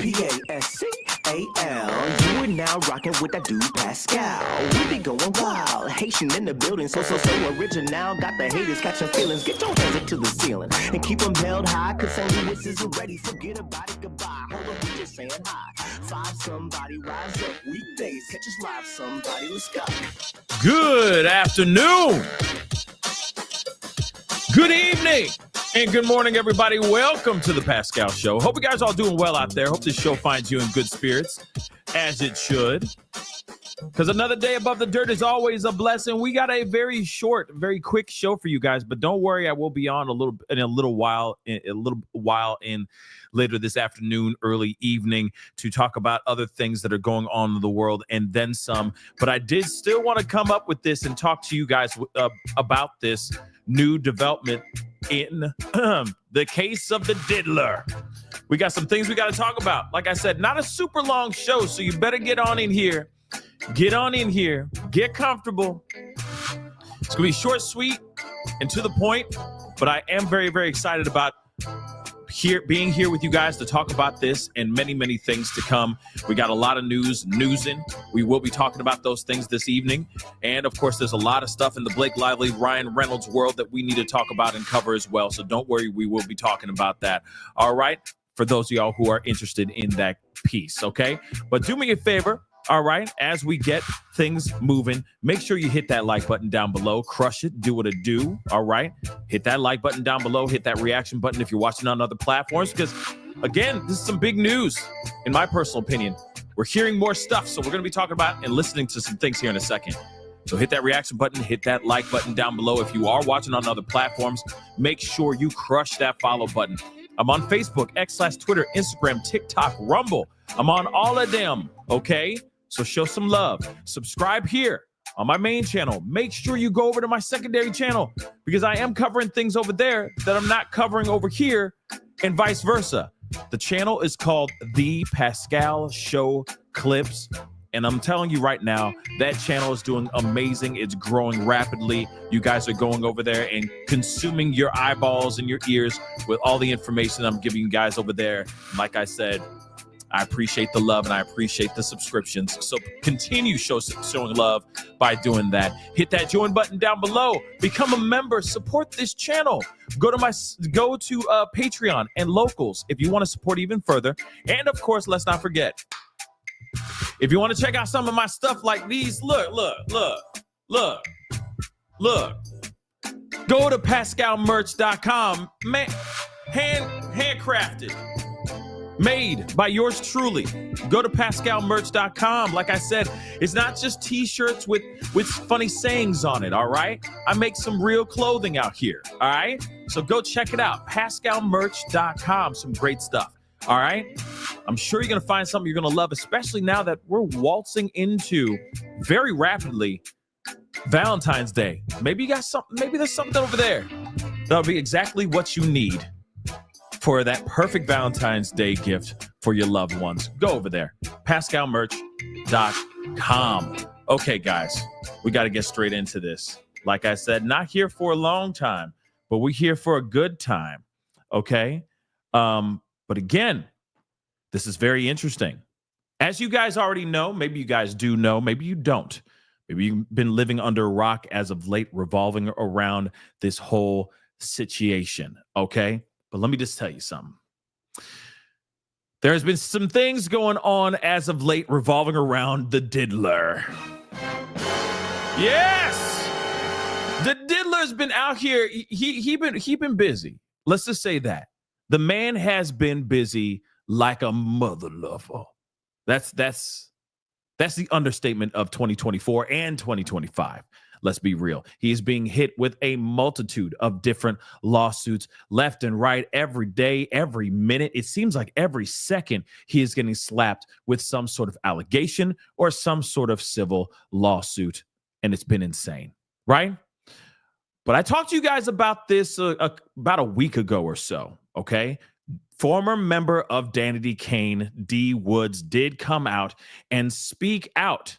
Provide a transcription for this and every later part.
Pascal. You are now rocking with that dude Pascal. We be going wild, Haitian in the building, so original. Got the haters catching feelings. Get your hands up to the ceiling and keep them held high. Cause St. Louis isn't ready. Forget about it, goodbye. Hold on, we just saying hi. Five somebody, rise up. Weekdays, catch us live. Somebody, let's go. Good afternoon. Good evening. And good morning, everybody. Welcome to the Pascal Show. Hope you guys are all doing well out there. Hope this show finds you in good spirits, as it should. Because another day above the dirt is always a blessing. We got a very short, very quick show for you guys, but don't worry, I will be on a little while later this afternoon, early evening, to talk about other things that are going on in the world and then some. But I did still want to come up with this and talk to you guys about this new development in the case of the diddler. We got some things we got to talk about. Like I said, not a super long show, so you better get on in here. Get on in here. Get comfortable. It's going to be short, sweet, and to the point, but I am very, very excited about being here with you guys to talk about this and many, many things to come. We got a lot of newsing. We will be talking about those things this evening. And of course, there's a lot of stuff in the Blake Lively, Ryan Reynolds world that we need to talk about and cover as well. So don't worry, we will be talking about that. All right. For those of y'all who are interested in that piece. Okay. But do me a favor. All right, as we get things moving, make sure you hit that like button down below. Crush it. Do what it do. All right. Hit that like button down below. Hit that reaction button if you're watching on other platforms. Because, again, this is some big news, in my personal opinion. We're hearing more stuff, so we're going to be talking about and listening to some things here in a second. So hit that reaction button. Hit that like button down below. If you are watching on other platforms, make sure you crush that follow button. I'm on Facebook, X/Twitter, Instagram, TikTok, Rumble. I'm on all of them, okay? So show some love. Subscribe here on my main channel. Make sure you go over to my secondary channel because I am covering things over there that I'm not covering over here and vice versa. The channel is called The Pascal Show Clips. And I'm telling you right now, that channel is doing amazing. It's growing rapidly. You guys are going over there and consuming your eyeballs and your ears with all the information I'm giving you guys over there. Like I said, I appreciate the love and I appreciate the subscriptions. So continue showing love by doing that. Hit that join button down below. Become a member. Support this channel. Go to Patreon and Locals if you want to support even further. And of course, let's not forget, if you want to check out some of my stuff like these, look. Go to pascalmerch.com. Man, handcrafted. Made by yours truly. Go to pascalmerch.com. Like I said, it's not just t-shirts with funny sayings on it, all right? I make some real clothing out here, all right? So go check it out, pascalmerch.com. Some great stuff, all right? I'm sure you're going to find something you're going to love, especially now that we're waltzing into, very rapidly, Valentine's Day. Maybe you got something, maybe there's something over there that'll be exactly what you need for that perfect Valentine's Day gift for your loved ones. Go over there, pascalmerch.com. Okay, guys, we got to get straight into this. Like I said, not here for a long time, but we're here for a good time, okay? But again, this is very interesting. As you guys already know, maybe you guys do know, maybe you don't. Maybe you've been living under a rock as of late, revolving around this whole situation, okay? But let me just tell you something. There has been some things going on as of late revolving around the diddler. Yes! The diddler's been out here. He been busy. Let's just say that. The man has been busy like a mother lover. That's the understatement of 2024 and 2025. Let's be real. He is being hit with a multitude of different lawsuits left and right every day, every minute. It seems like every second he is getting slapped with some sort of allegation or some sort of civil lawsuit. And it's been insane, right? But I talked to you guys about this about a week ago or so, okay? Former member of Danity, Kane, D. Woods, did come out and speak out.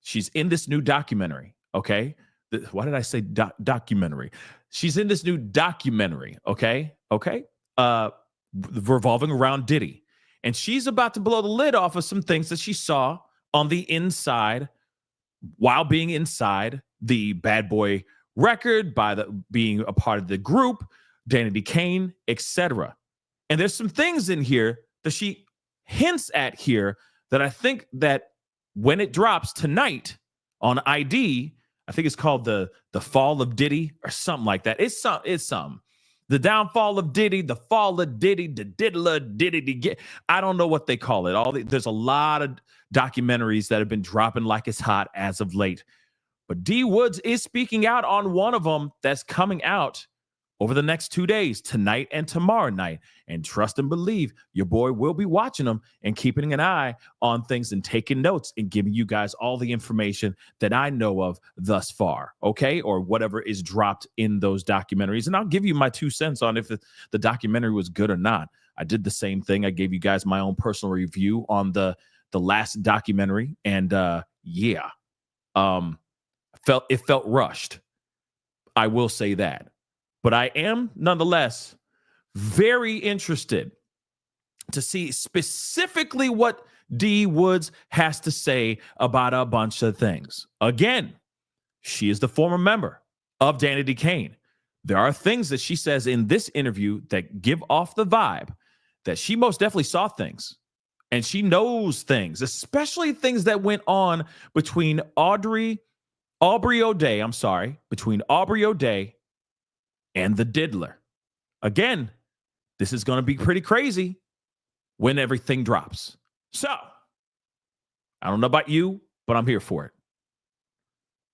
She's in this new documentary. Okay. Why did I say documentary? She's in this new documentary. Okay. Revolving around Diddy. And she's about to blow the lid off of some things that she saw on the inside while being inside the Bad Boy record, being a part of the group, Danity Kane, etc. And there's some things in here that she hints at here that I think that when it drops tonight on ID, I think it's called the Fall of Diddy or something like that. It's some. The downfall of Diddy, the fall of Diddy, the diddler Diddy. I don't know what they call it. There's a lot of documentaries that have been dropping like it's hot as of late. But D Woods is speaking out on one of them that's coming out over the next 2 days, tonight and tomorrow night. And trust and believe, your boy will be watching them and keeping an eye on things and taking notes and giving you guys all the information that I know of thus far, okay? Or whatever is dropped in those documentaries. And I'll give you my 2 cents on if the documentary was good or not. I did the same thing. I gave you guys my own personal review on the last documentary. And it felt rushed. I will say that. But I am nonetheless very interested to see specifically what D Woods has to say about a bunch of things. Again, she is the former member of Danity Kane. There are things that she says in this interview that give off the vibe that she most definitely saw things. And she knows things, especially things that went on between Aubrey O'Day and the diddler. Again, this is going to be pretty crazy when everything drops. So, I don't know about you, but I'm here for it.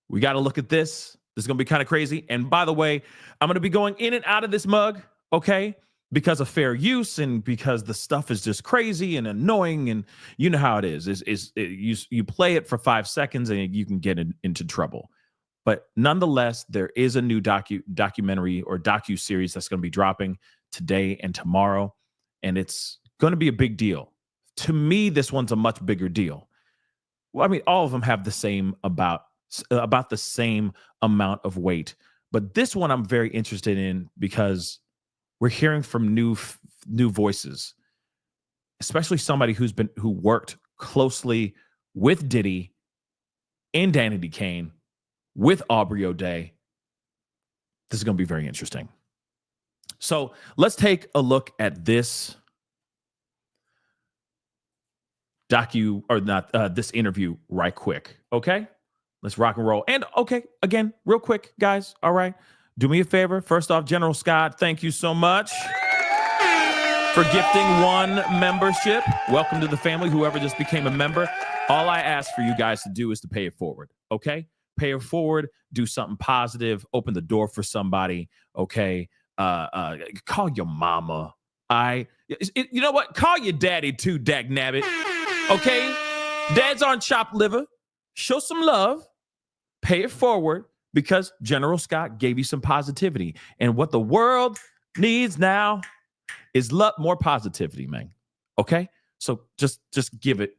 We got to look at this. This is going to be kind of crazy. And by the way, I'm going to be going in and out of this mug, okay? Because of fair use and because the stuff is just crazy and annoying. And you know how it is. You play it for 5 seconds and you can get into trouble. But nonetheless, there is a new documentary or docu-series that's going to be dropping today and tomorrow. And it's going to be a big deal. To me, this one's a much bigger deal. Well, I mean, all of them have the same about the same amount of weight. But this one I'm very interested in because we're hearing from new voices, especially somebody who worked closely with Diddy and Danity Kane, with Aubrey O'Day. This is going to be very interesting. So let's take a look at this this interview right quick. Okay, let's rock and roll. And okay, again, real quick, guys. All right, do me a favor. First off, General Scott, thank you so much for gifting 1 membership. Welcome to the family. Whoever just became a member, all I ask for you guys to do is to pay it forward. Okay. Pay it forward, do something positive, open the door for somebody, okay? Call your mama. You know what? Call your daddy too, dagnabbit, okay? Dad's on chopped liver. Show some love. Pay it forward because General Scott gave you some positivity. And what the world needs now is more positivity, man, okay? So just give it,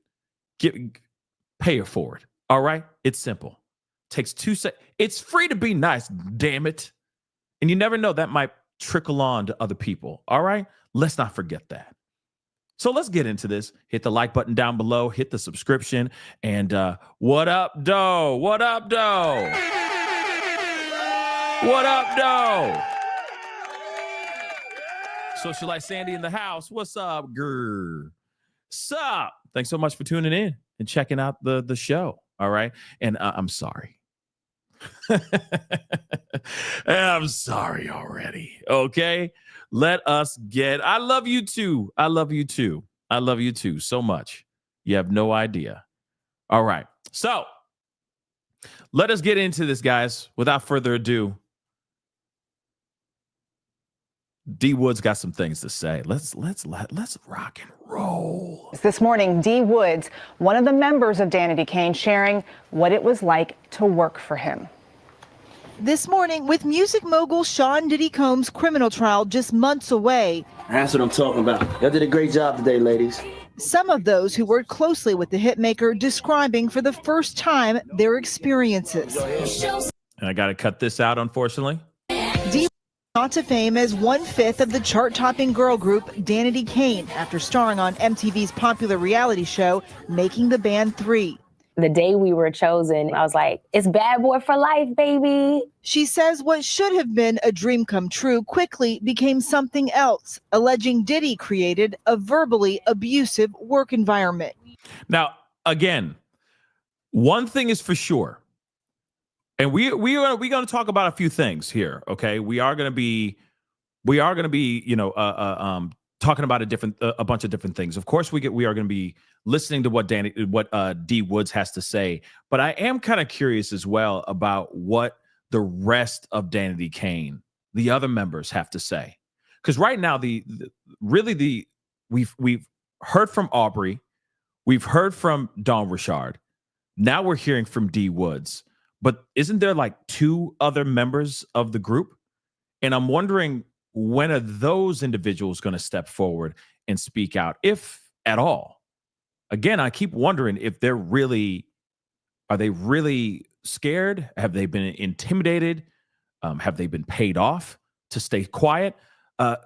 pay it forward, all right? It's simple. Takes 2 seconds. It's free to be nice, damn it. And you never know, that might trickle on to other people. All right? Let's not forget that. So let's get into this. Hit the like button down below. Hit the subscription. And what up, doe? What up, doe? What up, doe? Socialite Sandy in the house. What's up, grr? Sup? Thanks so much for tuning in and checking out the show. All right? And I'm sorry. I'm sorry already. Okay. Let us I love you too. I love you too. I love you too so much. You have no idea. All right. So let us get into this, guys. Without further ado, D Woods got some things to say. Let's rock and roll. This morning, D Woods, one of the members of Danity Kane, sharing what it was like to work for him. This morning, with music mogul Sean Diddy Combs' criminal trial just months away. That's what I'm talking about. Y'all did a great job today, ladies. Some of those who worked closely with the hitmaker describing for the first time their experiences. And I got to cut this out, unfortunately. D Brought to fame as 1/5 of the chart-topping girl group Danity Kane after starring on MTV's popular reality show Making the Band 3. The day we were chosen, I was like, it's bad boy for life, baby. She says what should have been a dream come true quickly became something else, alleging Diddy created a verbally abusive work environment. Now, again, one thing is for sure, and we're going to talk about a few things here. Okay, we are going to be talking about a bunch of different things. Of course, we are going to be listening to what D Woods has to say, but I am kind of curious as well about what the rest of Danity Kane, the other members, have to say, because right now we've heard from Aubrey, we've heard from Dawn Richard, now we're hearing from D Woods. But isn't there like two other members of the group? And I'm wondering, when are those individuals going to step forward and speak out, if at all? Again, I keep wondering if are they really scared? Have they been intimidated? Have they been paid off to stay quiet?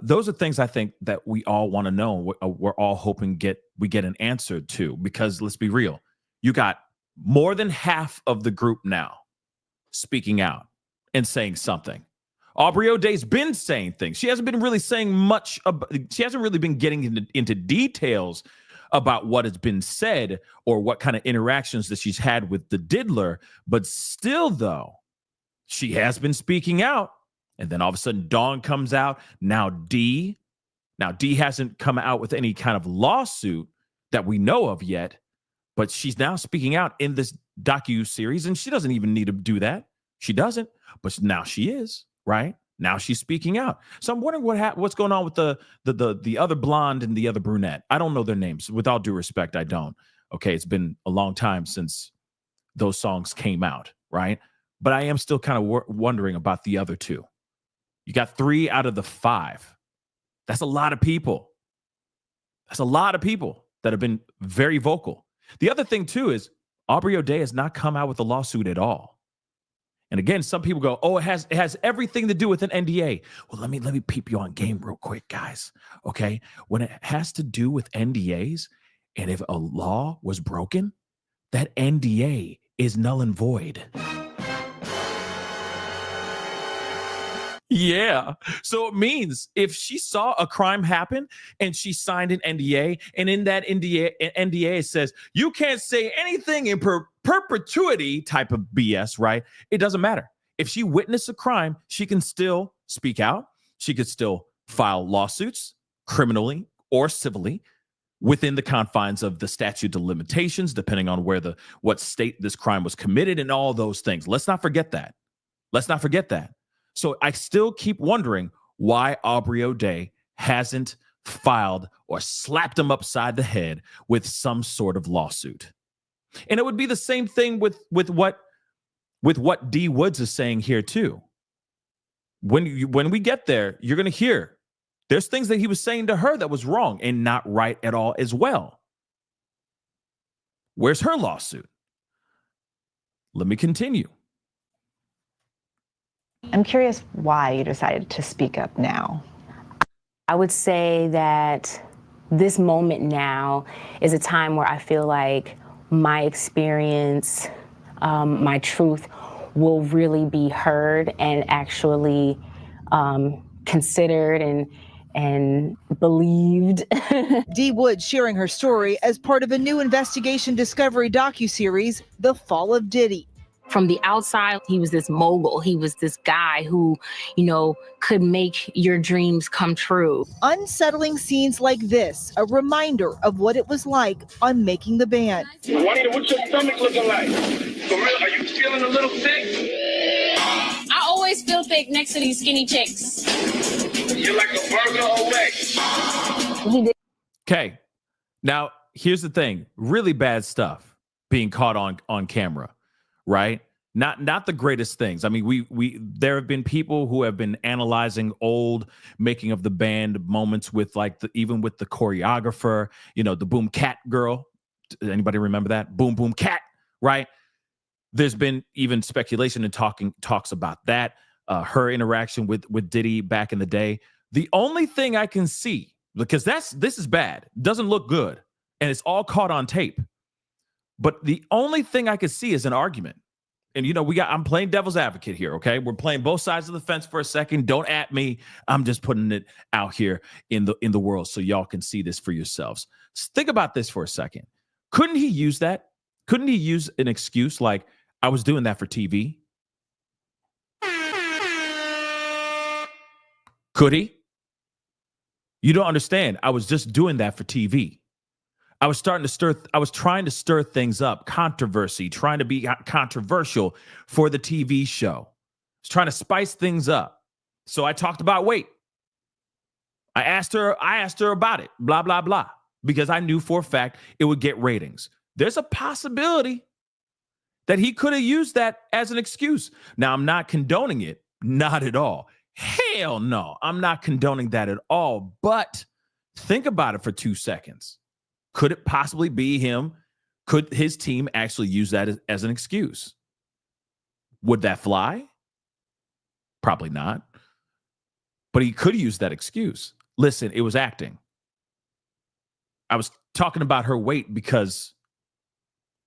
Those are things I think that we all want to know. We're all hoping we get an answer to, because let's be real. You got more than half of the group now speaking out and saying something. Aubrey O'Day's been saying things. She hasn't been really saying much. She hasn't really been getting into details about what has been said or what kind of interactions that she's had with the diddler. But still, though, she has been speaking out. And then all of a sudden, Dawn comes out. Now D hasn't come out with any kind of lawsuit that we know of yet. But she's now speaking out in this docu-series, and she doesn't even need to do that. She doesn't, but now she is, right? Now she's speaking out. So I'm wondering what's going on with the other blonde and the other brunette. I don't know their names. With all due respect, I don't. Okay, it's been a long time since those songs came out, right? But I am still kind of wondering about the other two. You got 3 out of the 5. That's a lot of people. That's a lot of people that have been very vocal. The other thing, too, is Aubrey O'Day has not come out with a lawsuit at all. And again, some people go, oh, it has everything to do with an NDA. Well, let me peep you on game real quick, guys. Okay. When it has to do with NDAs, and if a law was broken, that NDA is null and void. Yeah. So it means if she saw a crime happen and she signed an NDA, and in that NDA it says you can't say anything in perpetuity type of BS, right? It doesn't matter. If she witnessed a crime, she can still speak out. She could still file lawsuits, criminally or civilly, within the confines of the statute of limitations, depending on what state this crime was committed, and all those things. Let's not forget that. So I still keep wondering why Aubrey O'Day hasn't filed or slapped him upside the head with some sort of lawsuit. And it would be the same thing with what D Woods is saying here too. When we get there, you're going to hear there's things that he was saying to her that was wrong and not right at all as well. Where's her lawsuit? Let me continue. I'm curious why you decided to speak up now. I would say that this moment now is a time where I feel like my experience, my truth will really be heard and actually considered and believed. D Woods sharing her story as part of a new investigation discovery docuseries, The Fall of Diddy. From the outside, he was this mogul. He was this guy who, could make your dreams come true. Unsettling scenes like this, a reminder of what it was like on Making the Band. Juanita, what's your stomach looking like? For real, are you feeling a little thick? I always feel thick next to these skinny chicks. You're like a burger away. Okay. Now, here's the thing. Really bad stuff being caught on camera. Right? Not the greatest things. I mean, there have been people who have been analyzing old Making of the Band moments with even with the choreographer, the Boom Cat girl. Anybody remember that? Boom Boom Cat, right? There's been even speculation and talks about that. her interaction with Diddy back in the day. The only thing I can see, because this is bad, doesn't look good, and it's all caught on tape. But the only thing I could see is an argument. And I'm playing devil's advocate here, okay? We're playing both sides of the fence for a second. Don't at me. I'm just putting it out here in the world so y'all can see this for yourselves. Think about this for a second. Couldn't he use that? Couldn't he use an excuse like, I was doing that for TV? Could he? You don't understand. I was just doing that for TV. I was trying to stir things up, controversy, trying to be controversial for the TV show. I was trying to spice things up. So I talked about weight. I asked her about it, blah, blah, blah, because I knew for a fact it would get ratings. There's a possibility that he could have used that as an excuse. Now, I'm not condoning it, not at all. Hell no, I'm not condoning that at all. But think about it for 2 seconds. Could it possibly be him? Could his team actually use that as an excuse? Would that fly? Probably not. But he could use that excuse. Listen, it was acting. I was talking about her weight because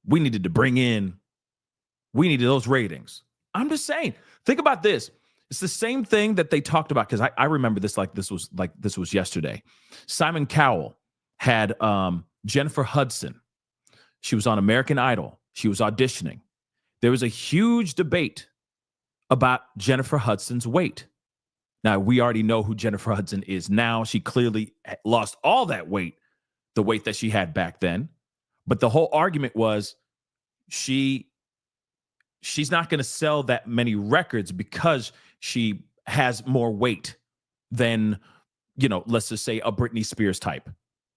we needed those ratings. I'm just saying, think about this. It's the same thing that they talked about, because I remember this like this was yesterday. Simon Cowell had Jennifer Hudson. She was on American Idol. She was auditioning. There was a huge debate about Jennifer Hudson's weight. Now, we already know who Jennifer Hudson is now. She clearly lost all that weight, the weight that she had back then. But the whole argument was she's not going to sell that many records because she has more weight than, let's just say a Britney Spears type,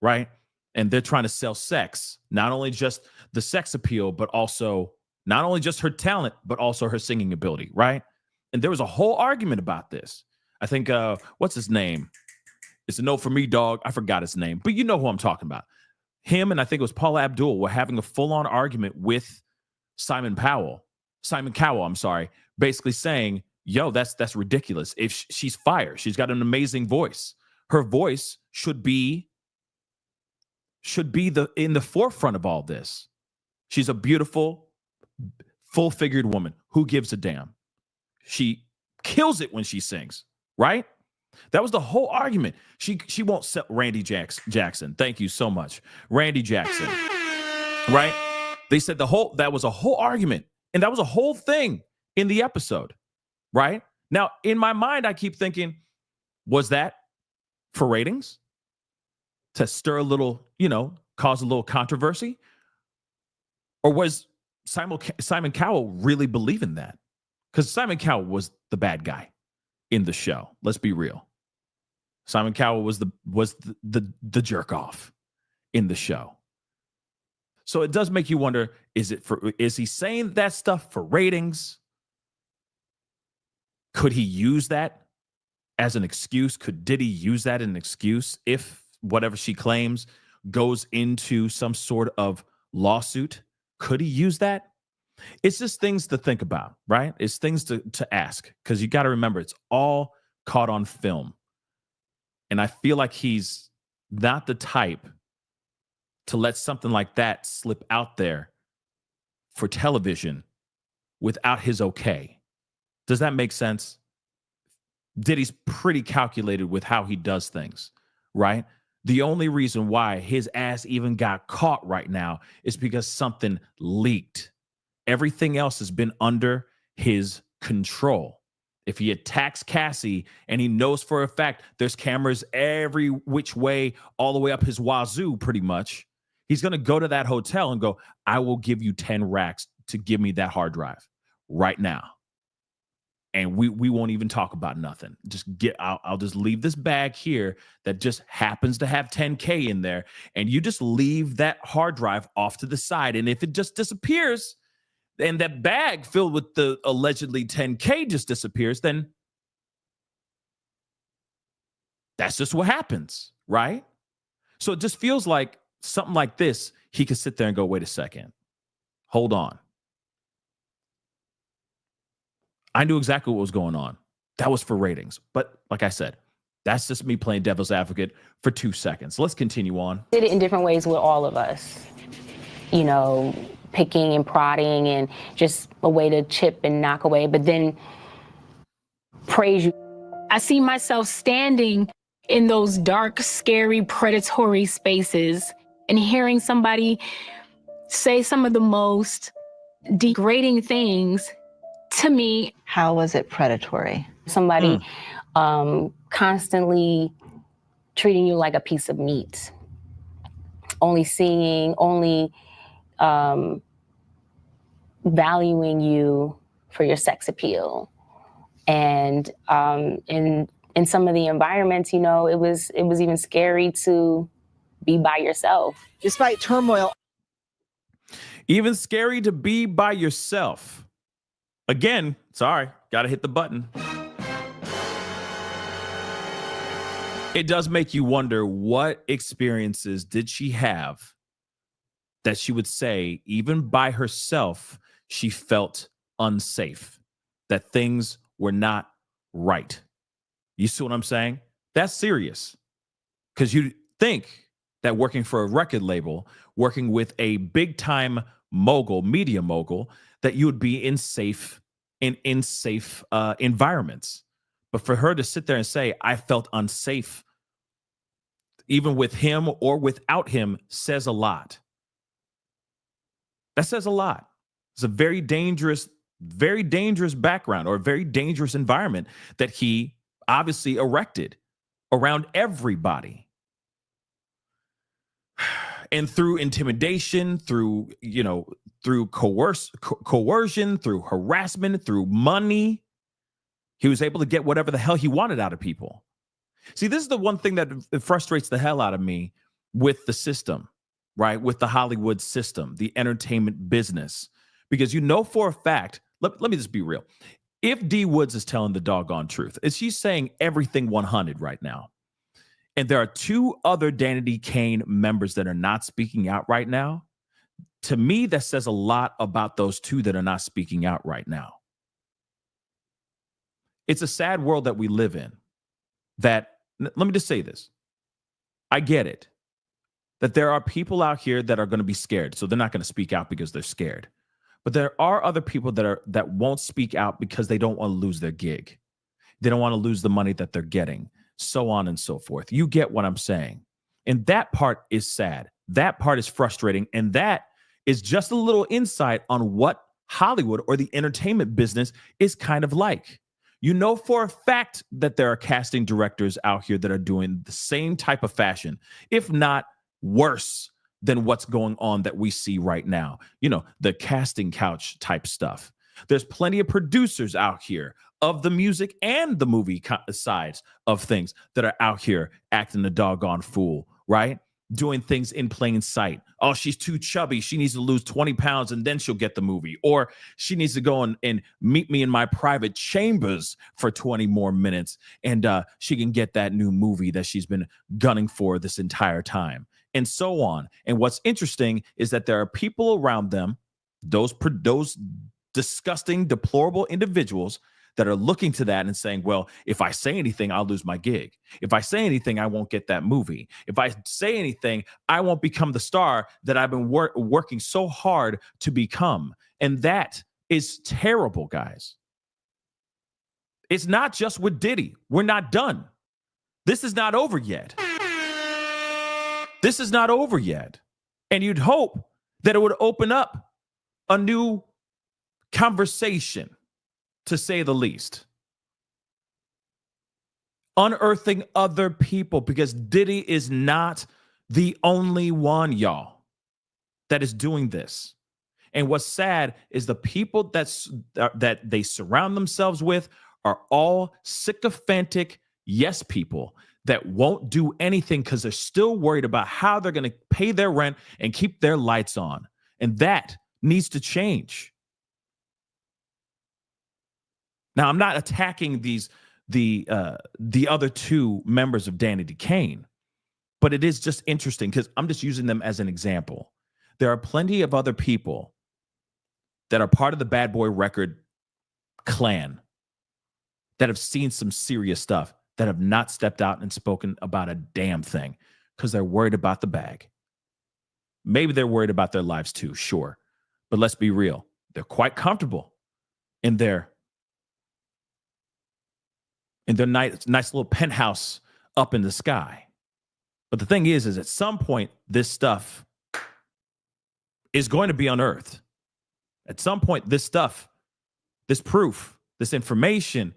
right? And they're trying to sell sex, not only just the sex appeal, but also not only just her talent, but also her singing ability, right? And there was a whole argument about this. I think, what's his name? It's a no for me, dog. I forgot his name, but you know who I'm talking about. Him and I think it was Paula Abdul were having a full-on argument with Simon Cowell, I'm sorry, basically saying, yo, that's ridiculous. If she's fire, she's got an amazing voice. Her voice should be in the forefront of all this. She's a beautiful, full-figured woman. Who gives a damn? She kills it when she sings, right? That was the whole argument. She won't sell Randy Jackson. Thank you so much. Randy Jackson, right? They said that was a whole argument, and that was a whole thing in the episode, right? Now, in my mind, I keep thinking, was that for ratings? To stir a little, cause a little controversy? Or was Simon Cowell really believing that? Because Simon Cowell was the bad guy in the show. Let's be real. Simon Cowell was the jerk off in the show. So it does make you wonder, is he saying that stuff for ratings? Could he use that as an excuse? Could Diddy use that as an excuse if whatever she claims goes into some sort of lawsuit? Could he use that? It's just things to think about, right? It's things to ask, because you got to remember, it's all caught on film. And I feel like he's not the type to let something like that slip out there for television without his okay. Does that make sense? Diddy's pretty calculated with how he does things, right? The only reason why his ass even got caught right now is because something leaked. Everything else has been under his control. If he attacks Cassie and he knows for a fact there's cameras every which way, all the way up his wazoo, pretty much, he's going to go to that hotel and go, I will give you 10 racks to give me that hard drive right now. And we won't even talk about nothing. I'll just leave this bag here that just happens to have 10K in there. And you just leave that hard drive off to the side. And if it just disappears, and that bag filled with the allegedly 10K just disappears, then that's just what happens, right? So it just feels like something like this, he could sit there and go, wait a second, hold on. I knew exactly what was going on. That was for ratings. But like I said, that's just me playing devil's advocate for 2 seconds. Let's continue on. Did it in different ways with all of us. You know, picking and prodding and just a way to chip and knock away, but then praise you. I see myself standing in those dark, scary, predatory spaces and hearing somebody say some of the most degrading things to me. How was it predatory? Somebody constantly treating you like a piece of meat, only valuing you for your sex appeal. And in some of the environments, you know, it was even scary to be by yourself. Despite turmoil, Even scary to be by yourself. Again, sorry, got to hit the button. It does make you wonder, what experiences did she have that she would say, even by herself, she felt unsafe, that things were not right. You see what I'm saying? That's serious. Because you think that working for a record label, working with a big time mogul, media mogul, that you would be in safe environments. But for her to sit there and say, I felt unsafe, even with him or without him, says a lot. That says a lot. It's a very dangerous background, or a very dangerous environment that he obviously erected around everybody. And through intimidation, through coercion, through harassment, through money, he was able to get whatever the hell he wanted out of people. See, this is the one thing that frustrates the hell out of me with the system, right? With the Hollywood system, the entertainment business. Because you know for a fact, let me just be real. If D Woods is telling the doggone truth, is she saying everything 100 right now? And there are 2 other Danity Kane members that are not speaking out right now. To me, that says a lot about those 2 that are not speaking out right now. It's a sad world that we live in. That, let me just say this. I get it. That there are people out here that are going to be scared. So they're not going to speak out because they're scared. But there are other people that won't speak out because they don't want to lose their gig. They don't want to lose the money that they're getting, so on and so forth. You get what I'm saying. And that part is sad. That part is frustrating. And that is just a little insight on what Hollywood or the entertainment business is kind of like. You know for a fact that there are casting directors out here that are doing the same type of fashion, if not worse than what's going on that we see right now. You know, the casting couch type stuff. There's plenty of producers out here of the music and the movie sides of things that are out here acting a doggone fool, right? Doing things in plain sight. Oh, she's too chubby. She needs to lose 20 pounds and then she'll get the movie. Or she needs to go and meet me in my private chambers for 20 more minutes and she can get that new movie that she's been gunning for this entire time, and so on. And what's interesting is that there are people around them, those disgusting, deplorable individuals that are looking to that and saying, well, if I say anything, I'll lose my gig. If I say anything, I won't get that movie. If I say anything, I won't become the star that I've been working so hard to become. And that is terrible, guys. It's not just with Diddy. We're not done. This is not over yet. This is not over yet. And you'd hope that it would open up a new conversation, to say the least. Unearthing other people, because Diddy is not the only one, y'all, that is doing this. And what's sad is the people that they surround themselves with are all sycophantic yes people that won't do anything because they're still worried about how they're going to pay their rent and keep their lights on. And that needs to change. Now, I'm not attacking the other 2 members of Danity Kane, but it is just interesting because I'm just using them as an example. There are plenty of other people that are part of the Bad Boy Record clan that have seen some serious stuff that have not stepped out and spoken about a damn thing because they're worried about the bag. Maybe they're worried about their lives too, sure. But let's be real. They're quite comfortable in their nice little penthouse up in the sky. But the thing is at some point, this stuff is going to be unearthed. At some point, this stuff, this proof, this information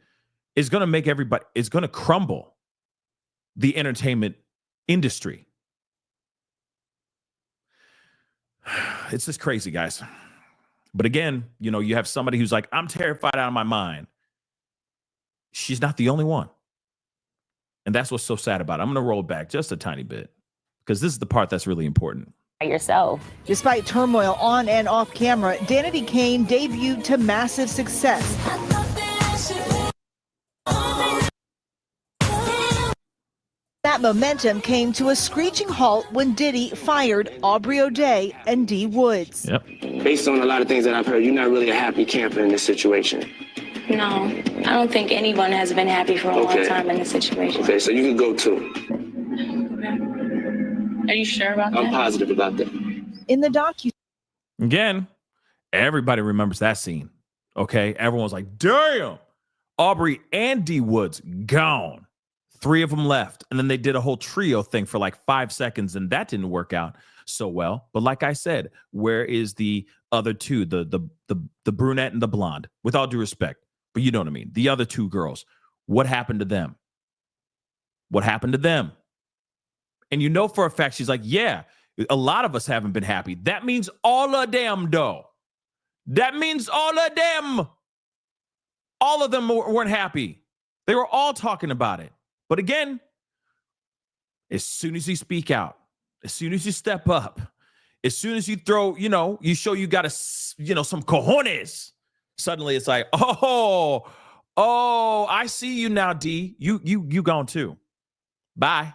is going to make everybody, it's going to crumble the entertainment industry. It's just crazy, guys. But again, you know, you have somebody who's like, I'm terrified out of my mind. She's not the only one. And that's what's so sad about it. I'm going to roll back just a tiny bit because this is the part that's really important. Yourself. Despite turmoil on and off camera, Danity Kane debuted to massive success. That momentum came to a screeching halt when Diddy fired Aubrey O'Day and D. Woods. Yep. Based on a lot of things that I've heard, you're not really a happy camper in this situation. No, I don't think anyone has been happy for a long time in this situation. Okay, so you can go too. Are you sure about that? I'm positive about that. In the docu. Again, everybody remembers that scene. Okay. Everyone's like, damn, Aubrey and D. Woods gone. 3 of them left. And then they did a whole trio thing for like 5 seconds, and that didn't work out so well. But like I said, where is the other two, the brunette and the blonde? With all due respect, but you know what I mean. The other 2 girls, what happened to them? What happened to them? And you know for a fact, she's like, yeah, a lot of us haven't been happy. That means all of them, though. That means all of them. All of them weren't happy. They were all talking about it. But again, as soon as you speak out, as soon as you step up, as soon as you throw, you know, you show you got some cojones, suddenly it's like, oh, I see you now, D. You gone too. Bye.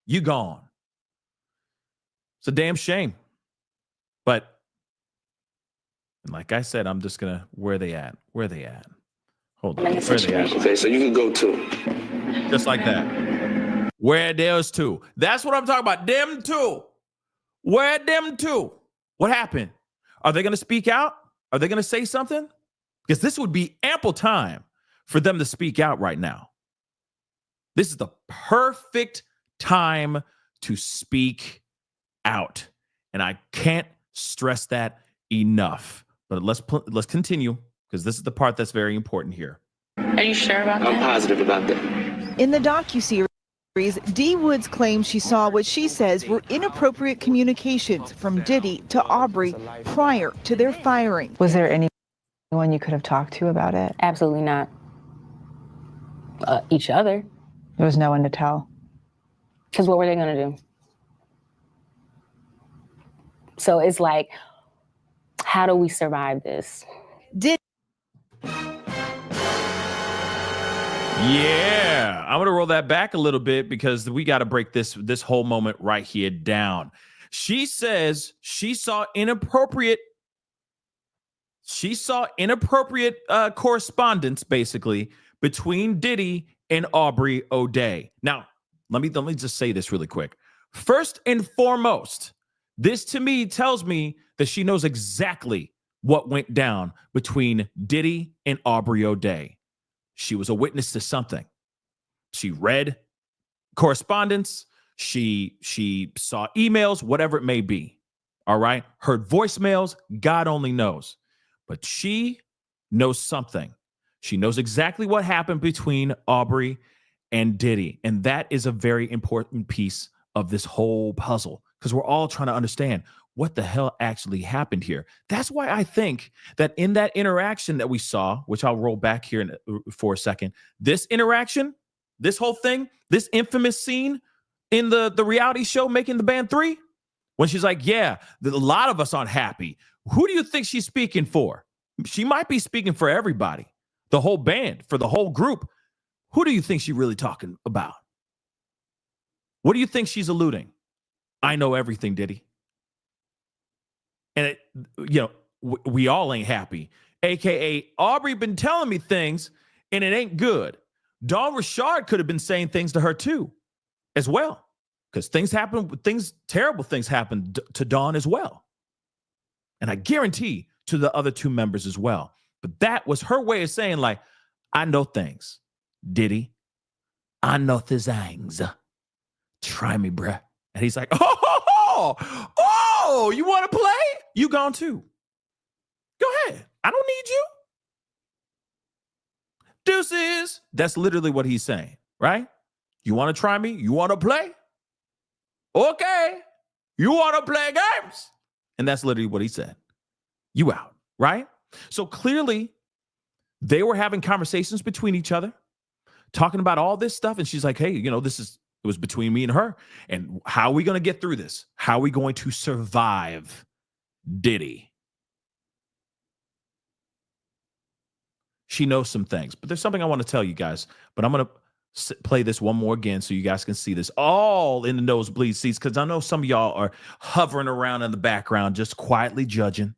You gone. It's a damn shame. But like I said, I'm just gonna where they at? Hold on. Where they at? Okay, so you can go too. Just like that. Where there's 2. That's what I'm talking about. Them 2. Where them 2? What happened? Are they gonna speak out? Are they gonna say something? Because this would be ample time for them to speak out right now. This is the perfect time to speak out. And I can't stress that enough. But let's continue, because this is the part that's very important here. Are you sure about that? I'm positive about that. In the docuseries, D. Woods claims she saw what she says were inappropriate communications from Diddy to Aubrey prior to their firing. Was there anyone you could have talked to about it? Absolutely not. Each other. There was no one to tell. Because what were they going to do? So it's like, how do we survive this? Yeah, I'm going to roll that back a little bit because we got to break this whole moment right here down. She says she saw inappropriate correspondence, basically, between Diddy and Aubrey O'Day. Now, let me just say this really quick. First and foremost, this to me tells me that she knows exactly what went down between Diddy and Aubrey O'Day. She was a witness to something. She read correspondence. She saw emails, whatever it may be. All right. Heard voicemails. God only knows. But she knows something. She knows exactly what happened between Aubrey and Diddy. And that is a very important piece of this whole puzzle, because we're all trying to understand what the hell actually happened here. That's why I think that in that interaction that we saw, which I'll roll back here for a second, this interaction, this whole thing, this infamous scene in the reality show Making the Band 3, when she's like, yeah, a lot of us aren't happy. Who do you think she's speaking for? She might be speaking for everybody, the whole band, for the whole group. Who do you think she's really talking about? What do you think she's alluding? I know everything, Diddy. And, we all ain't happy. AKA, Aubrey been telling me things, And it ain't good. Dawn Richard could have been saying things to her too, as well. Because terrible things happen to Dawn as well. And I guarantee to the other two members as well. But that was her way of saying, like, I know things. Diddy, I know things. Try me, bruh. And he's like, oh, you want to play? You gone too. Go ahead. I don't need you. Deuces. That's literally what he's saying, right? You want to try me? You want to play? Okay. You want to play games? And that's literally what he said. You out, right? So clearly, they were having conversations between each other, talking about all this stuff. And she's like, hey, it was between me and her. And how are we going to get through this? How are we going to survive Diddy? She knows some things, but there's something I want to tell you guys, but I'm going to play this one more again so you guys can see this all in the nosebleed seats, because I know some of y'all are hovering around in the background, just quietly judging,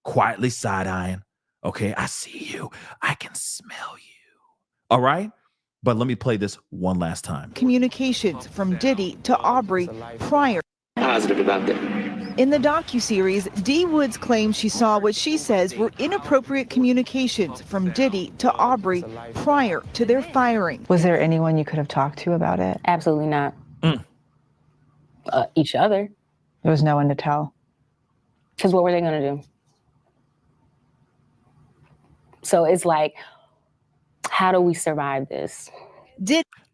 quietly side-eyeing. Okay, I see you. I can smell you. All right? But let me play this one last time. Communications from Diddy to Aubrey prior. Positive about that. In the docuseries, D. Woods claims she saw what she says were inappropriate communications from Diddy to Aubrey prior to their firing. Was there anyone you could have talked to about it? Absolutely not. Each other. There was no one to tell. Because what were they going to do? So it's like, how do we survive this?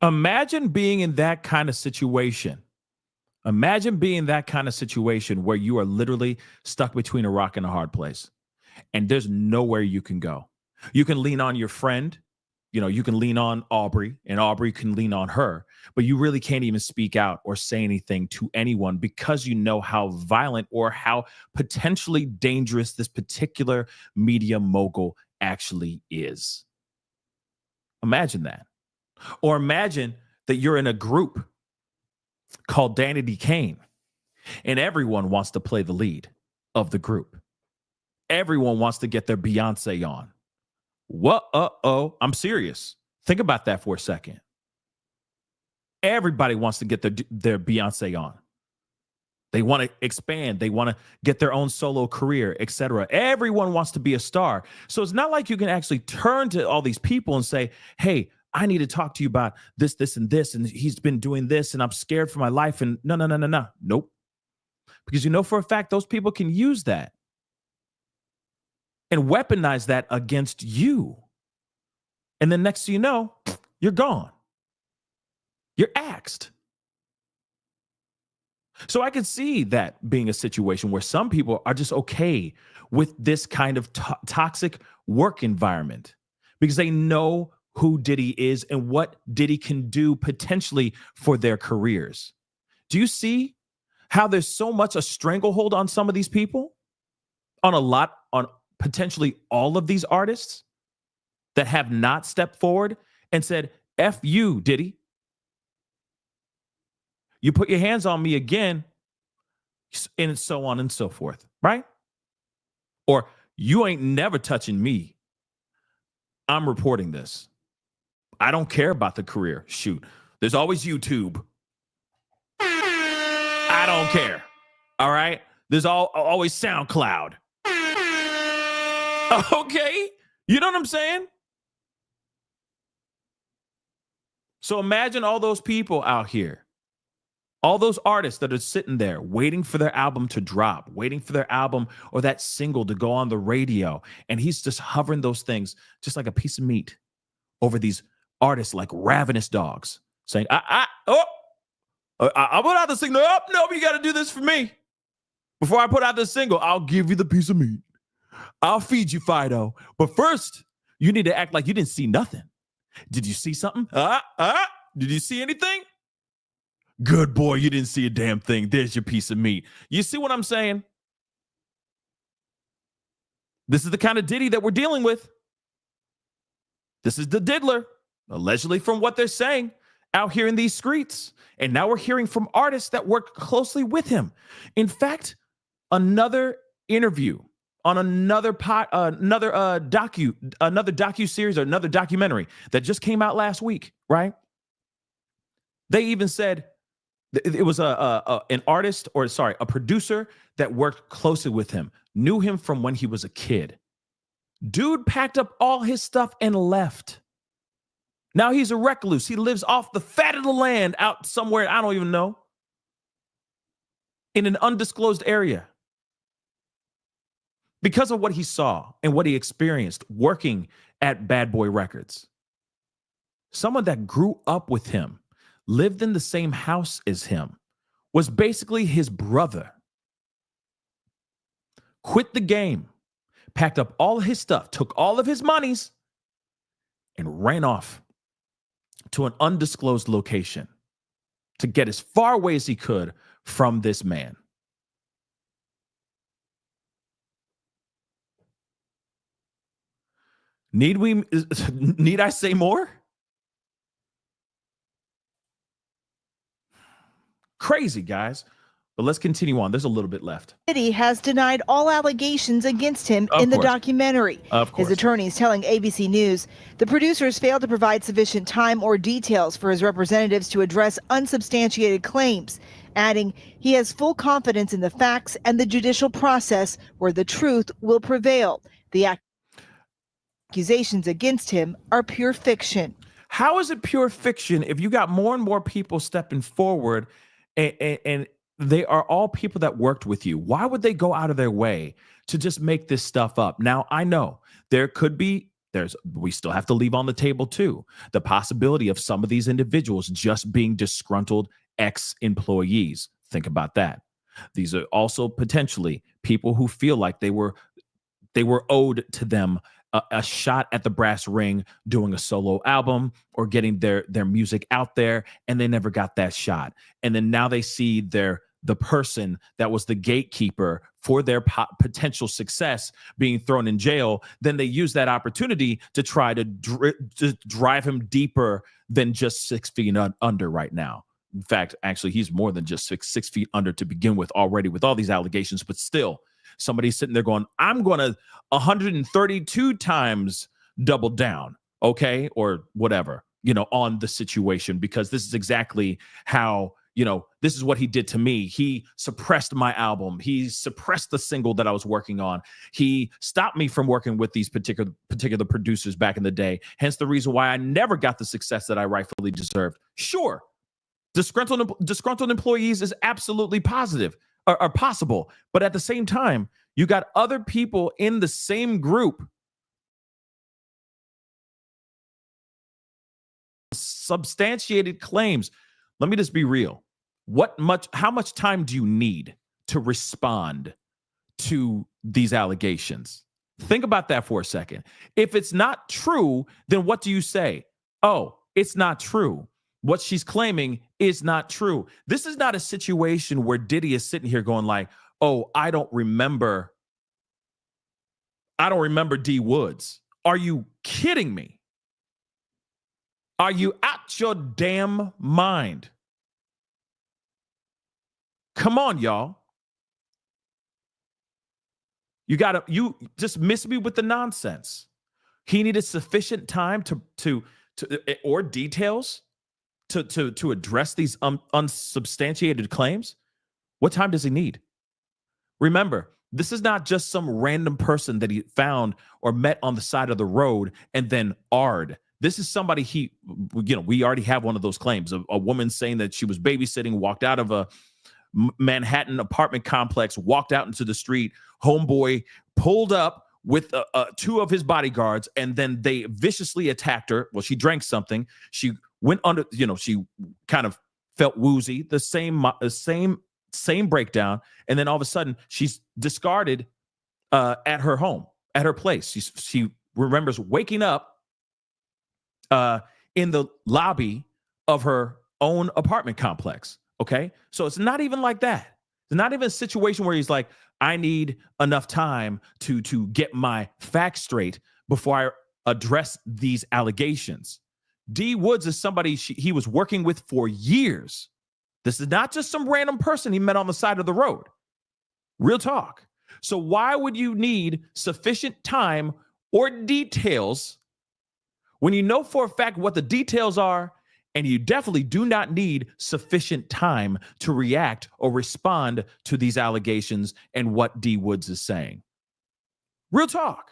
Imagine being in that kind of situation. Imagine being in that kind of situation where you are literally stuck between a rock and a hard place, and there's nowhere you can go. You can lean on your friend, you can lean on Aubrey, and Aubrey can lean on her, but you really can't even speak out or say anything to anyone because you know how violent or how potentially dangerous this particular media mogul actually is. Imagine that. Or imagine that you're in a group called Danity Kane, and everyone wants to play the lead of the group. Everyone wants to get their Beyonce on. What? I'm serious. Think about that for a second. Everybody wants to get their Beyonce on. They want to expand. They want to get their own solo career, etc. Everyone wants to be a star. So it's not like you can actually turn to all these people and say, hey, I need to talk to you about this, this, and this, and he's been doing this, and I'm scared for my life, and no. Nope. Because for a fact those people can use that and weaponize that against you. And then next thing you know, you're gone. You're axed. So I could see that being a situation where some people are just okay with this kind of toxic work environment because they know who Diddy is and what Diddy can do potentially for their careers. Do you see how there's so much a stranglehold on some of these people? On potentially all of these artists that have not stepped forward and said, F you, Diddy. You put your hands on me again, and so on and so forth, right? Or you ain't never touching me. I'm reporting this. I don't care about the career. Shoot, there's always YouTube. I don't care. All right? There's always SoundCloud. Okay? You know what I'm saying? So imagine all those people out here. All those artists that are sitting there waiting for their album to drop, waiting for their album or that single to go on the radio. And he's just hovering those things just like a piece of meat over these artists like ravenous dogs, saying, I put out the single. No, you got to do this for me. Before I put out the single, I'll give you the piece of meat. I'll feed you, Fido. But first, you need to act like you didn't see nothing. Did you see something? Did you see anything? Good boy, you didn't see a damn thing. There's your piece of meat. You see what I'm saying? This is the kind of Diddy that we're dealing with. This is the diddler, allegedly from what they're saying out here in these streets. And now we're hearing from artists that work closely with him. In fact, another interview on another docu series or another documentary that just came out last week, right? They even said it was an artist, or sorry, a producer that worked closely with him, knew him from when he was a kid. Dude packed up all his stuff and left. Now he's a recluse. He lives off the fat of the land out somewhere, I don't even know, in an undisclosed area. Because of what he saw and what he experienced working at Bad Boy Records. Someone that grew up with him, lived in the same house as him, was basically his brother. Quit the game, packed up all of his stuff, took all of his monies, and ran off to an undisclosed location to get as far away as he could from this man. Need I say more? Crazy, guys. But let's continue on. There's a little bit left. Diddy has denied all allegations against him in the documentary. Of course. His attorneys telling ABC News the producers failed to provide sufficient time or details for his representatives to address unsubstantiated claims, adding he has full confidence in the facts and the judicial process where the truth will prevail. The accusations against him are pure fiction. How is it pure fiction if you got more and more people stepping forward and they are all people that worked with you? Why would they go out of their way to just make this stuff up? Now, I know we still have to leave on the table too, the possibility of some of these individuals just being disgruntled ex-employees. Think about that. These are also potentially people who feel like they were owed to them a shot at the brass ring doing a solo album or getting their music out there, and they never got that shot. And then now they see the person that was the gatekeeper for their potential success being thrown in jail. Then they use that opportunity to try to drive him deeper than just 6 feet under right now. In fact, actually, he's more than just six feet under to begin with already with all these allegations, but still, somebody's sitting there going, I'm going to 132 times double down, okay, or whatever, on the situation, because this is exactly how, this is what he did to me. He suppressed my album. He suppressed the single that I was working on. He stopped me from working with these particular producers back in the day. Hence the reason why I never got the success that I rightfully deserved. Sure, disgruntled employees is absolutely positive. Are possible, but at the same time, you got other people in the same group substantiated claims. Let me just be real. How much time do you need to respond to these allegations? Think about that for a second. If it's not true, then what do you say? Oh, it's not true. What she's claiming is not true. This is not a situation where Diddy is sitting here going like, oh, I don't remember D Woods. Are you kidding me? Are you out your damn mind? Come on, y'all. You just miss me with the nonsense. He needed sufficient time to or details to address these unsubstantiated claims. What time does he need? Remember, this is not just some random person that he found or met on the side of the road and then AR'd. This is somebody we already have one of those claims. A woman saying that she was babysitting, walked out of a Manhattan apartment complex, walked out into the street. Homeboy pulled up with 2 of his bodyguards, and then they viciously attacked her. Well, she drank something. She went under, she kind of felt woozy, the same breakdown. And then all of a sudden she's discarded at her home, at her place. She remembers waking up in the lobby of her own apartment complex. Okay. So it's not even like that. It's not even a situation where he's like, I need enough time to get my facts straight before I address these allegations. D Woods is somebody he was working with for years. This is not just some random person he met on the side of the road. Real talk. So why would you need sufficient time or details when you know for a fact what the details are, and you definitely do not need sufficient time to react or respond to these allegations and what D. Woods is saying? Real talk.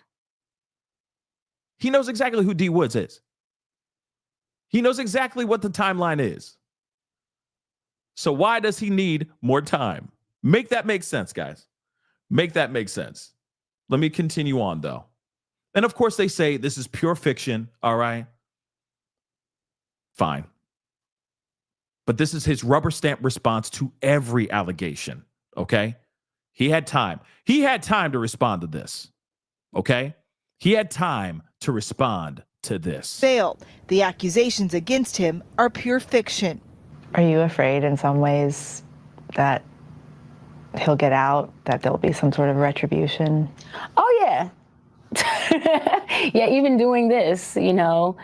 He knows exactly who D. Woods is. He knows exactly what the timeline is. So why does he need more time? Make that make sense, guys. Make that make sense. Let me continue on, though. And of course, they say this is pure fiction. All right. Fine. But this is his rubber stamp response to every allegation. Okay. He had time. He had time to respond to this. Okay. He had time to respond to this. Failed. The accusations against him are pure fiction. Are you afraid in some ways that he'll get out, that there'll be some sort of retribution? Oh, yeah. Yeah, even doing this, you know,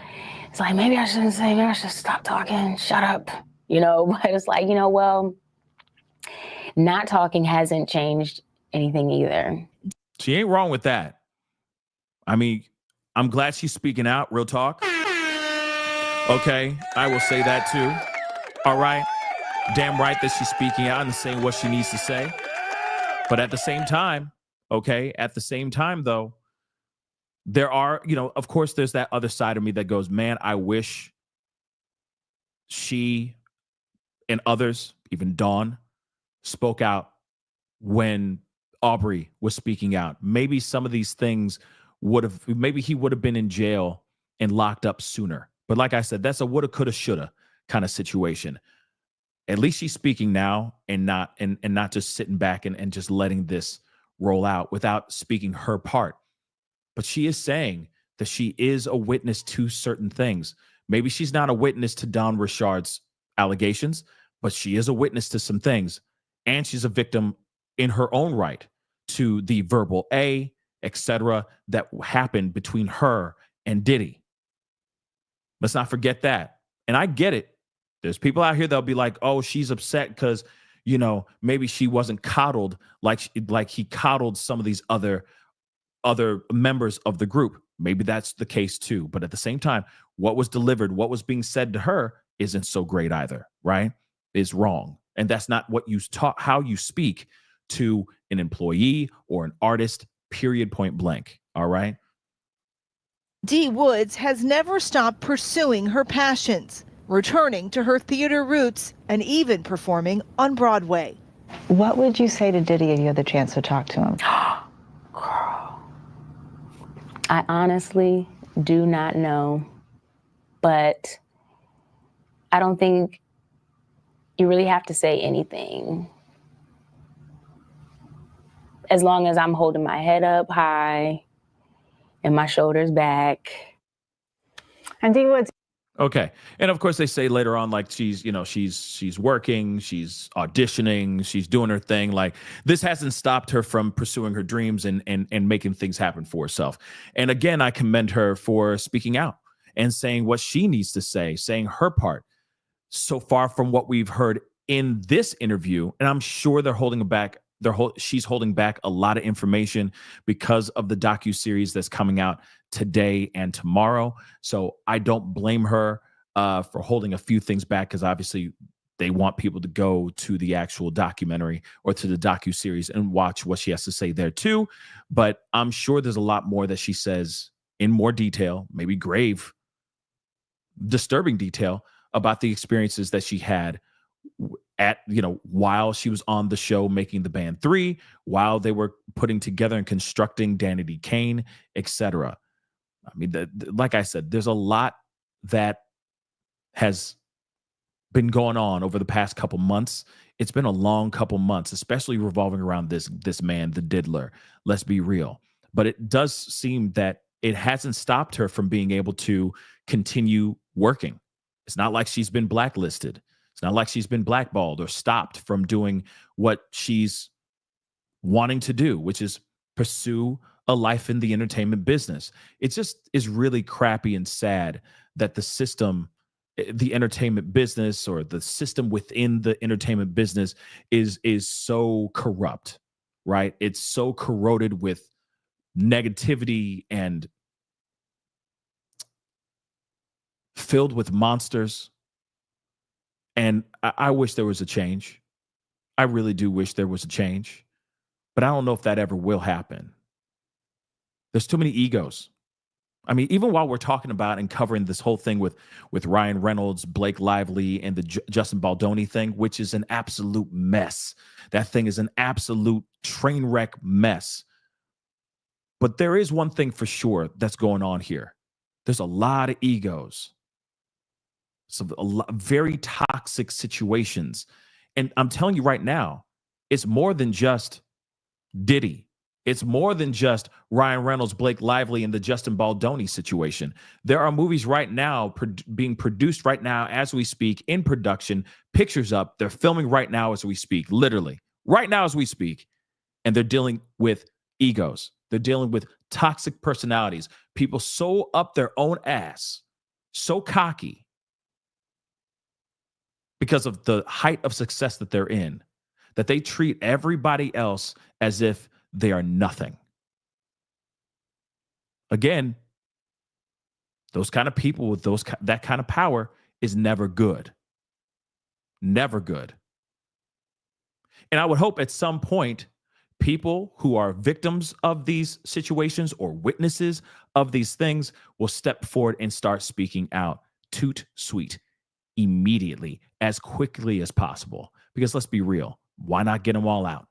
it's like, maybe I shouldn't say, maybe I should stop talking, shut up, you know, but it's like, you know, well, not talking hasn't changed anything either. She ain't wrong with that. I mean, I'm glad she's speaking out, real talk. Okay, I will say that too. All right. Damn right that she's speaking out and saying what she needs to say. But at the same time, okay, at the same time, though, there are, you know, of course, there's that other side of me that goes, man, I wish she and others, even Dawn, spoke out when Aubrey was speaking out. Maybe some of these things maybe he would have been in jail and locked up sooner. But like I said, that's a woulda, coulda, shoulda kind of situation. At least she's speaking now and not just sitting back and just letting this roll out without speaking her part. But she is saying that she is a witness to certain things. Maybe she's not a witness to Don Richard's allegations, but she is a witness to some things. And she's a victim in her own right to the verbal etc., that happened between her and Diddy. Let's not forget that. And I get it. There's people out here that'll be like, oh, she's upset because, you know, maybe she wasn't coddled like he coddled some of these other members of the group. Maybe that's the case too. But at the same time, what was delivered, what was being said to her isn't so great either, right? Is wrong. And that's not what you taught, how you speak to an employee or an artist, period, point blank. All right. D. Woods has never stopped pursuing her passions, returning to her theater roots and even performing on Broadway. What would you say to Diddy if you had the chance to talk to him? Girl, I honestly do not know, but I don't think you really have to say anything. As long as I'm holding my head up high and my shoulders back. And D. Woods. Okay. And of course they say later on, like she's working, she's auditioning, she's doing her thing. Like this hasn't stopped her from pursuing her dreams and making things happen for herself. And again, I commend her for speaking out and saying what she needs to say, saying her part. So far from what we've heard in this interview, and I'm sure she's holding back a lot of information because of the docuseries that's coming out today and tomorrow. So I don't blame her for holding a few things back, because obviously they want people to go to the actual documentary or to the docuseries and watch what she has to say there too. But I'm sure there's a lot more that she says in more detail, maybe grave, disturbing detail about the experiences that she had at, while she was on the show making the band 3, while they were putting together and constructing Danity, Kane, etc. I mean, like I said, there's a lot that has been going on over the past couple months. It's been a long couple months, especially revolving around this man, the diddler. Let's be real. But it does seem that it hasn't stopped her from being able to continue working. It's not like she's been blacklisted. It's not like she's been blackballed or stopped from doing what she's wanting to do, which is pursue a life in the entertainment business. It just is really crappy and sad that the system, the entertainment business, or the system within the entertainment business is so corrupt, right? It's so corroded with negativity and filled with monsters. And I wish there was a change. I really do wish there was a change, but I don't know if that ever will happen. There's too many egos. I mean, even while we're talking about and covering this whole thing with Ryan Reynolds, Blake Lively, and the Justin Baldoni thing, which is an absolute mess. That thing is an absolute train wreck mess. But there is one thing for sure that's going on here. There's a lot of egos. Very toxic situations. And I'm telling you right now, it's more than just Diddy. It's more than just Ryan Reynolds, Blake Lively, and the Justin Baldoni situation. There are movies right now being produced right now as we speak, in production, pictures up. They're filming right now as we speak, literally right now as we speak. And they're dealing with egos. They're dealing with toxic personalities, people so up their own ass, so cocky because of the height of success that they're in, that they treat everybody else as if they are nothing. Again, those kind of people with that kind of power is never good. Never good. And I would hope at some point, people who are victims of these situations or witnesses of these things will step forward and start speaking out. Toot sweet. Immediately, as quickly as possible. Because let's be real, why not get them all out?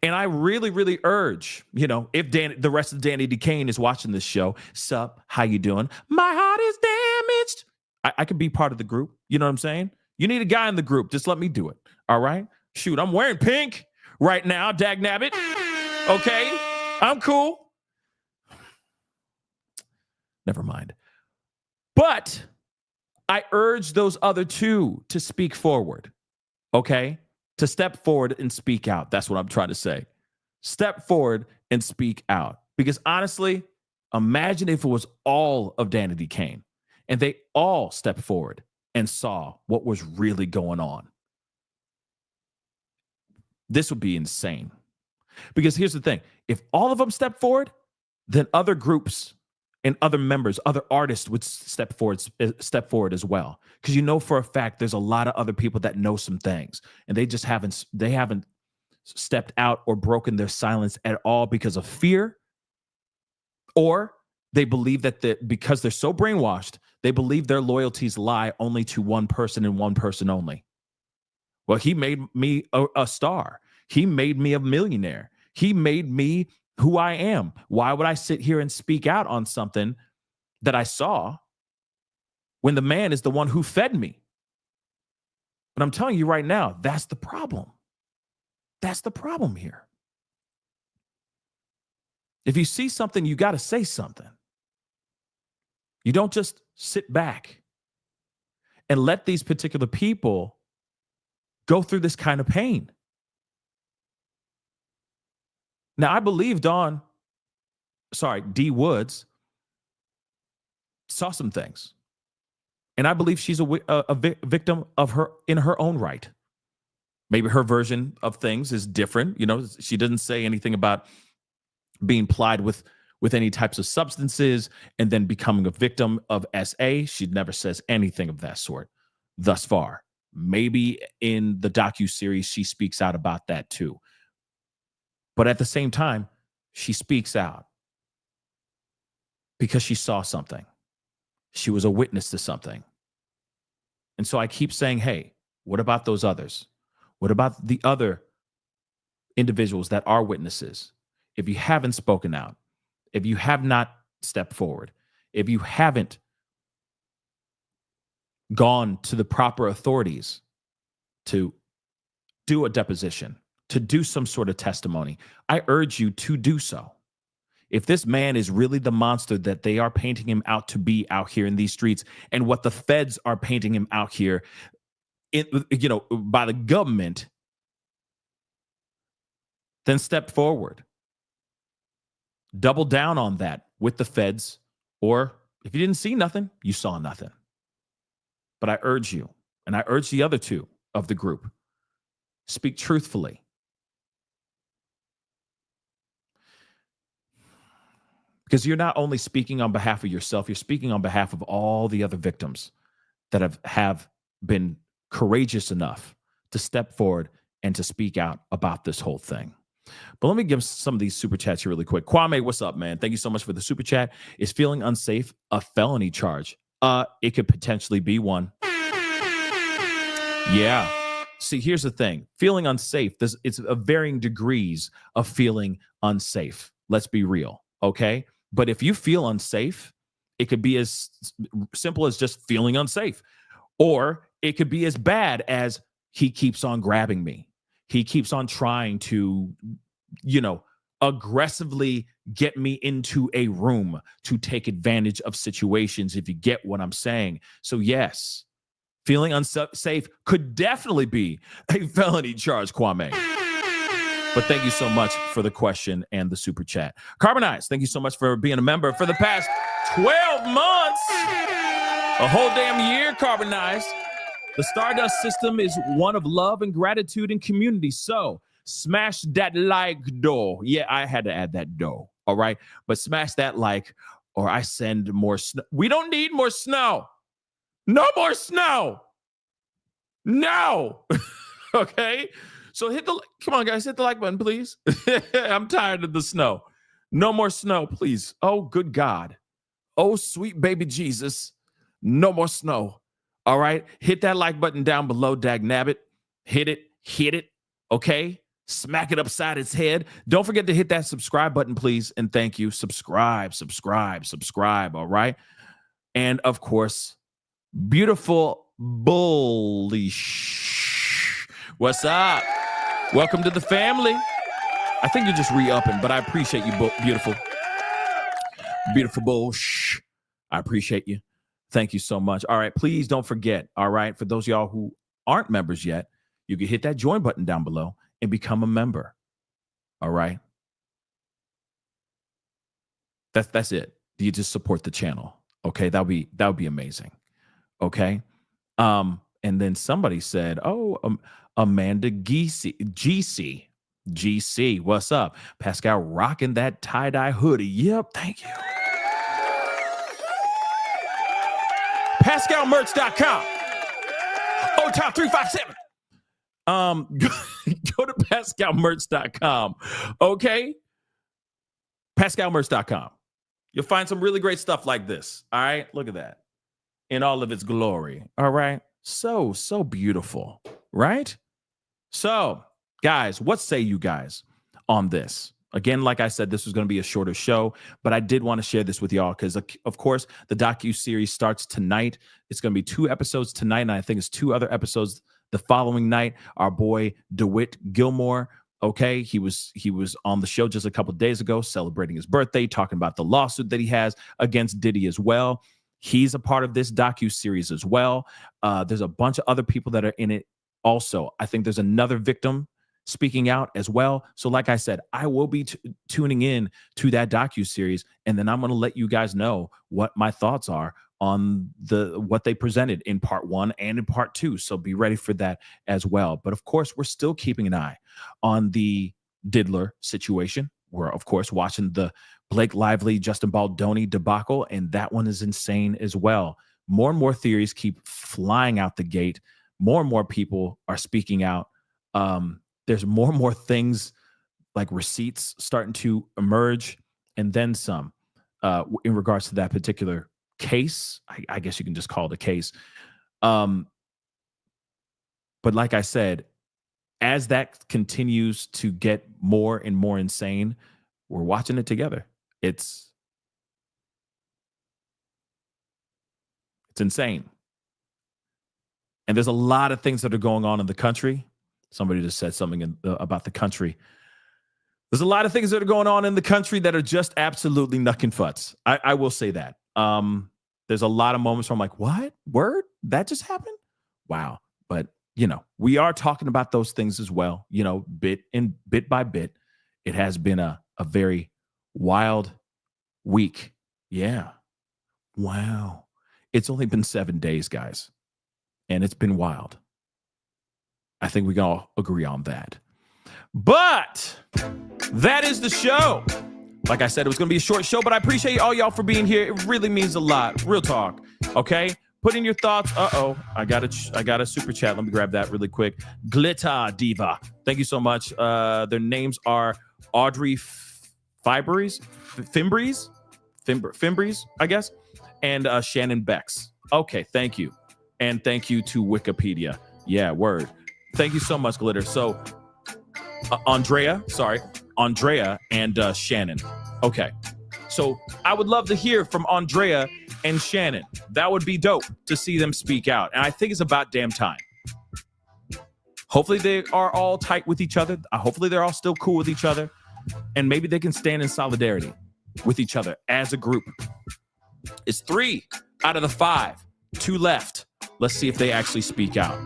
And I really, really urge, if the rest of Danity Kane is watching this show, sup, how you doing? My heart is damaged. I could be part of the group. You know what I'm saying? You need a guy in the group. Just let me do it. All right? Shoot, I'm wearing pink right now, dagnabbit. Okay? I'm cool. Never mind. But I urge those other two to speak forward, okay? To step forward and speak out. That's what I'm trying to say. Step forward and speak out. Because honestly, imagine if it was all of Danity Kane and they all stepped forward and saw what was really going on. This would be insane. Because here's the thing. If all of them step forward, then other groups and other members, other artists would step forward as well. Because for a fact there's a lot of other people that know some things, and they just haven't stepped out or broken their silence at all because of fear, or they believe that because they're so brainwashed, they believe their loyalties lie only to one person and one person only. Well, he made me a star. He made me a millionaire. He made me who I am. Why would I sit here and speak out on something that I saw when the man is the one who fed me? But I'm telling you right now, that's the problem. That's the problem here. If you see something, you got to say something. You don't just sit back and let these particular people go through this kind of pain. Now, I believe D Woods saw some things. And I believe she's a victim of her in her own right. Maybe her version of things is different. She doesn't say anything about being plied with any types of substances and then becoming a victim of SA. She never says anything of that sort thus far. Maybe in the docuseries, she speaks out about that too. But at the same time, she speaks out because she saw something. She was a witness to something. And so I keep saying, hey, what about those others? What about the other individuals that are witnesses? If you haven't spoken out, if you have not stepped forward, if you haven't gone to the proper authorities to do a deposition, to do some sort of testimony, I urge you to do so. If this man is really the monster that they are painting him out to be out here in these streets, and what the feds are painting him out here, by the government, then step forward. Double down on that with the feds, or if you didn't see nothing, you saw nothing. But I urge you, and I urge the other two of the group, Speak truthfully. Because you're not only speaking on behalf of yourself, you're speaking on behalf of all the other victims that have been courageous enough to step forward and to speak out about this whole thing. But let me give some of these super chats here really quick. Kwame, what's up, man? Thank you so much for the super chat. Is feeling unsafe a felony charge? It could potentially be one. Yeah. See, here's the thing. Feeling unsafe, it's a varying degrees of feeling unsafe. Let's be real, okay? But if you feel unsafe, it could be as simple as just feeling unsafe. Or it could be as bad as he keeps on grabbing me. He keeps on trying to, aggressively get me into a room to take advantage of situations, if you get what I'm saying. So yes, feeling unsafe could definitely be a felony charge, Kwame. But thank you so much for the question and the super chat. Carbonize, thank you so much for being a member for the past 12 months. A whole damn year, Carbonize. The Stardust system is one of love and gratitude and community. So smash that like door. Yeah, I had to add that door. All right. But smash that like, or I send more snow. We don't need more snow. No more snow. No. Okay. So come on, guys, hit the like button, please. I'm tired of the snow. No more snow, please. Oh, good God. Oh, sweet baby Jesus. No more snow. All right. Hit that like button down below, dag nabbit. Hit it. Okay. Smack it upside its head. Don't forget to hit that subscribe button, please. And thank you. Subscribe. All right. And of course, beautiful bullish. What's up? Welcome to the family. I think you're just re-upping, but I appreciate you, beautiful. Beautiful bullish. I appreciate you. Thank you so much. All right, please don't forget, all right, for those of y'all who aren't members yet, you can hit that join button down below and become a member. All right? That's it. You just support the channel. Okay, that would be amazing. Okay? And then somebody said, Amanda GC, what's up? Pascal rocking that tie-dye hoodie. Yep, thank you. PascalMerch.com. Top 357. Go to PascalMerch.com. Okay? PascalMerch.com. You'll find some really great stuff like this. All right? Look at that. In all of its glory. All right? So beautiful. Right? So, guys, what say you guys on this? Again, like I said, this was going to be a shorter show, but I did want to share this with y'all because, of course, the docu-series starts tonight. It's going to be 2 episodes tonight, and I think it's 2 other episodes the following night. Our boy DeWitt Gilmore, okay, he was on the show just a couple of days ago celebrating his birthday, talking about the lawsuit that he has against Diddy as well. He's a part of this docu-series as well. There's a bunch of other people that are in it also. I think there's another victim speaking out as well. So like I said, I will be tuning in to that docu-series, and then I'm going to let you guys know what my thoughts are on what they presented in part 1 and in part 2. So be ready for that as well. But of course, we're still keeping an eye on the Diddler situation. We're, of course, watching the Blake Lively, Justin Baldoni debacle, and that one is insane as well. More and more theories keep flying out the gate. More and more people are speaking out. There's more and more things like receipts starting to emerge, and then some in regards to that particular case. I guess you can just call it a case. But like I said, as that continues to get more and more insane, we're watching it together. It's insane. And there's a lot of things that are going on in the country. Somebody just said something about the country. There's a lot of things that are going on in the country that are just absolutely knuckin' futs. I will say that. There's a lot of moments where I'm like, what? Word? That just happened? Wow. But, we are talking about those things as well, bit by bit. It has been a very wild week. Yeah. Wow. It's only been 7 days, guys. And it's been wild. I think we can all agree on that. But that is the show. Like I said, it was going to be a short show, but I appreciate all y'all for being here. It really means a lot. Real talk. Okay? Put in your thoughts. I got a super chat. Let me grab that really quick. Glitter Diva. Thank you so much. Their names are Audrey Fimbres, I guess, and Shannon Bex. Okay, thank you. And thank you to Wikipedia. Yeah, word. Thank you so much, Glitter. So, Andrea and Shannon. Okay. So I would love to hear from Andrea and Shannon. That would be dope to see them speak out. And I think it's about damn time. Hopefully they are all tight with each other. Hopefully they're all still cool with each other. And maybe they can stand in solidarity with each other as a group. It's 3 out of the 5. 2 left. Let's see if they actually speak out.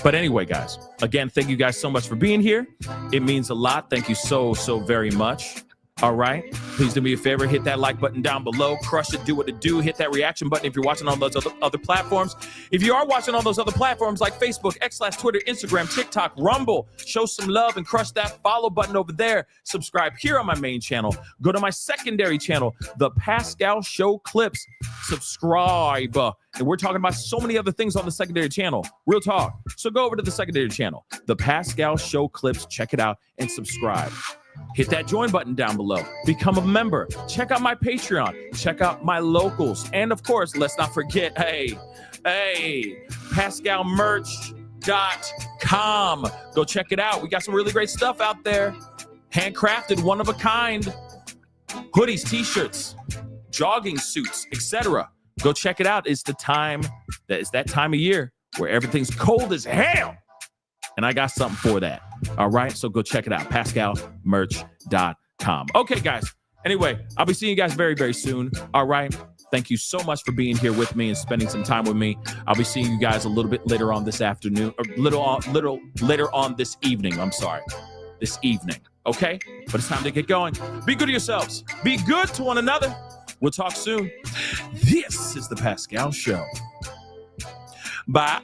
But anyway, guys, again, thank you guys so much for being here. It means a lot. Thank you so very much. All right. Please do me a favor. Hit that like button down below. Crush it. Do what it do. Hit that reaction button if you're watching on those other platforms. If you are watching on those other platforms like Facebook, X/Twitter, Instagram, TikTok, Rumble, show some love and crush that follow button over there. Subscribe here on my main channel. Go to my secondary channel, The Pascal Show Clips. Subscribe. And we're talking about so many other things on the secondary channel. Real talk. So go over to the secondary channel, The Pascal Show Clips. Check it out and subscribe. Hit that join button down below. Become a member. Check out my Patreon. Check out my locals. And of course, let's not forget, hey, PascalMerch.com. Go check it out. We got some really great stuff out there. Handcrafted, one of a kind. Hoodies, t-shirts, jogging suits, etc. Go check it out. It's that time of year where everything's cold as hell. And I got something for that. All right. So go check it out. PascalMerch.com. Okay, guys. Anyway, I'll be seeing you guys very, very soon. All right. Thank you so much for being here with me and spending some time with me. I'll be seeing you guys a little bit later on this afternoon, or little later on this evening. I'm sorry. This evening. Okay. But it's time to get going. Be good to yourselves. Be good to one another. We'll talk soon. This is The Pascal Show. Bye.